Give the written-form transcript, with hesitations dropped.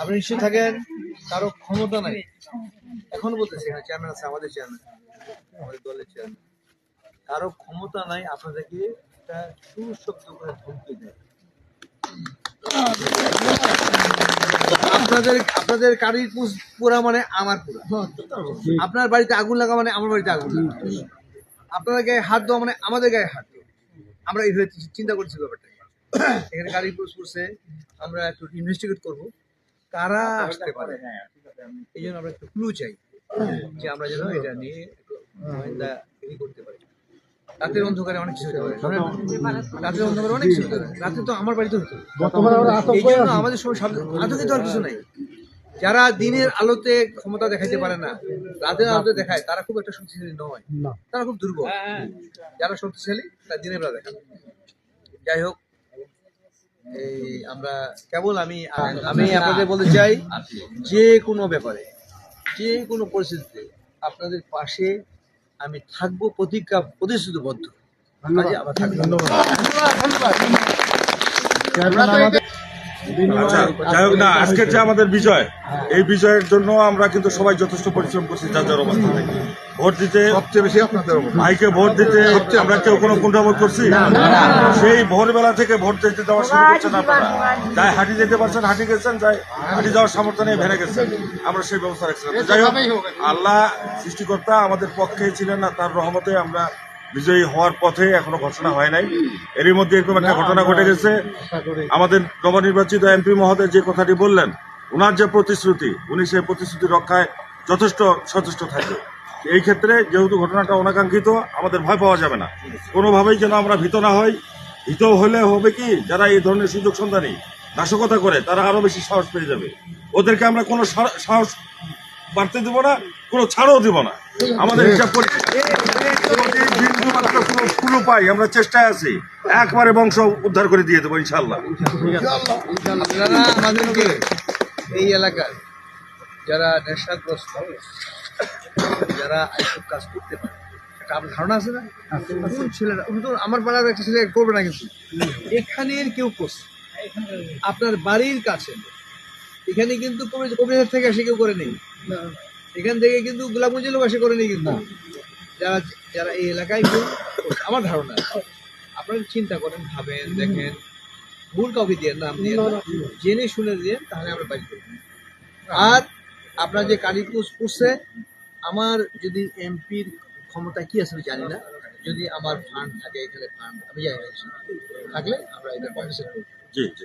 আপনি নিশ্চয় থাকেন, কারো ক্ষমতা নাই। এখন বলতেছি চেয়ারম্যান আছে, আমাদের চেয়ারম্যান, আমাদের দলের চেয়ারম্যান, কারো ক্ষমতা নাই আপনাদেরকে একটা সুশব্দ করে ধমকি দেয়। আপনাদের গাড়ির পুরা মানে আমার পুরা, আপনার বাড়িতে আগুন লাগা মানে আমার বাড়িতে আগুন লাগা, আপনাদের গায়ে হাত দেওয়া মানে আমাদের গায়ে হাত দেওয়া। আমরা এইভাবে চিন্তা করছি ব্যাপারটা। এখানে গাড়ি করছে, আমরা একটু ইনভেস্টিগেট করবো কারা আসতে পারে। এই জন্য আমরা একটু ক্লু চাই যে আমরা যেন এটা নিয়ে করতে পারি। রাতের অন্ধকারে অনেক কিছু হতে পারে, রাতের অন্ধকারে অনেক কিছু হতে পারে। রাতে তো আমার বাড়িতে হতো, এই জন্য আমাদের সময় আতঙ্কিত হওয়ার কিছু নাই। যারা দিনের আলোতে ক্ষমতা দেখাইতে পারে না, রাতের আলোতে দেখায়, তারা খুব একটা শক্তিশালী নয়, তারা খুব দুর্বল। যারা শক্তিশালী তারা দিনের বেলা দেখায়। যাই হোক, এই আমরা কেবল আমি আপনাদের বলতে চাই, যে কোনো ব্যাপারে, যে কোনো পরিস্থিতিতে আপনাদের পাশে আমি থাকবো, প্রতিশ্রুতিবদ্ধ। আচ্ছা, যাই হোক না, আজকের যে আমাদের বিজয়, এই বিজয়ের জন্য আমরা কিন্তু সবাই যথেষ্ট পরিশ্রম করছি। যার যার অবস্থা থেকে ভোট দিতে, সবচেয়ে বেশি আপনাদের ভাইকে ভোট দিতে আমরা কেউ কোনো কুণ্ঠাবোধ করছি? সেই ভোরবেলা থেকে ভোট দিতে যাওয়া শুরু করছেন আপনারা। যাই হাঁটি যেতে পারছেন হাঁটি গেছেন, যাই হাঁটি যাওয়ার সামর্থ্য নিয়ে ভেঙে গেছেন, আমরা সেই ব্যবস্থা রাখছিলাম। যাই হোক, আল্লাহ সৃষ্টিকর্তা আমাদের পক্ষে ছিলেন না, তার রহমতে আমরা বিজয়ী হওয়ার পথে এখনো ঘোষণা হয় নাই। এরই মধ্যে এরকম একটা ঘটনা ঘটে গেছে। আমাদের নবনির্বাচিত এমপি মহোদয় যে কথাটি বললেন, ওনার যে প্রতিশ্রুতি, উনি সেই প্রতিশ্রুতি রক্ষায় যথেষ্ট সচেষ্ট থাকবে। এই ক্ষেত্রে যেহেতু ঘটনাটা অনাকাঙ্ক্ষিত, আমাদের ভয় পাওয়া যাবে না, কোনোভাবেই যেন আমরা ভীত না হই। ভীত হলে হবে কি, যারা এই ধরনের সুযোগ সন্ধানী নাশকতা করে তারা আরো বেশি সাহস পেয়ে যাবে। ওদেরকে আমরা কোনো সাহস বাড়তে দেবো না, কোনো ছাড়ও দিব না। আমাদের হিসাব করে কোনো পাই, আমরা চেষ্টায় আছি, একবারে বংশ উদ্ধার করে দিয়ে দেবো ইনশাল্লাহ। আমাদেরকে এই এলাকার যারা নেশাগ্রস্ত, যারা এইসব কাজ করতে পারে, একটা আপনার ধারণা আছে না? কোন ছেলেরা, আমার পাড়ার একটা ছেলে করবে না, কিন্তু এখানের কেউ করছে, আপনার বাড়ির কাছে, এখানে কিন্তু কবিরাজ থেকে এসে কেউ করে নেই, এখান থেকে কিন্তু গোলাপগঞ্জের লোক এসে করে নেই। কিন্তু যারা যারা এই এলাকায় কেউ, আমার ধারণা, আপনারা চিন্তা করেন, ভাবেন, দেখেন, ভুল কাউকে দিয়ে নাম দিয়ে জেনে শুনে দিয়ে, তাহলে আমরা বাড়ি করব। আর আপনার যে কারিকুস করছে, আমার যদি এমপির ক্ষমতা কি আছে আমি জানি না, যদি আমার ফান্ড থাকে, এখানে ফান্ড আমি জানি থাকলে আমরা এটা কম্পেনসেট করব। জি জি।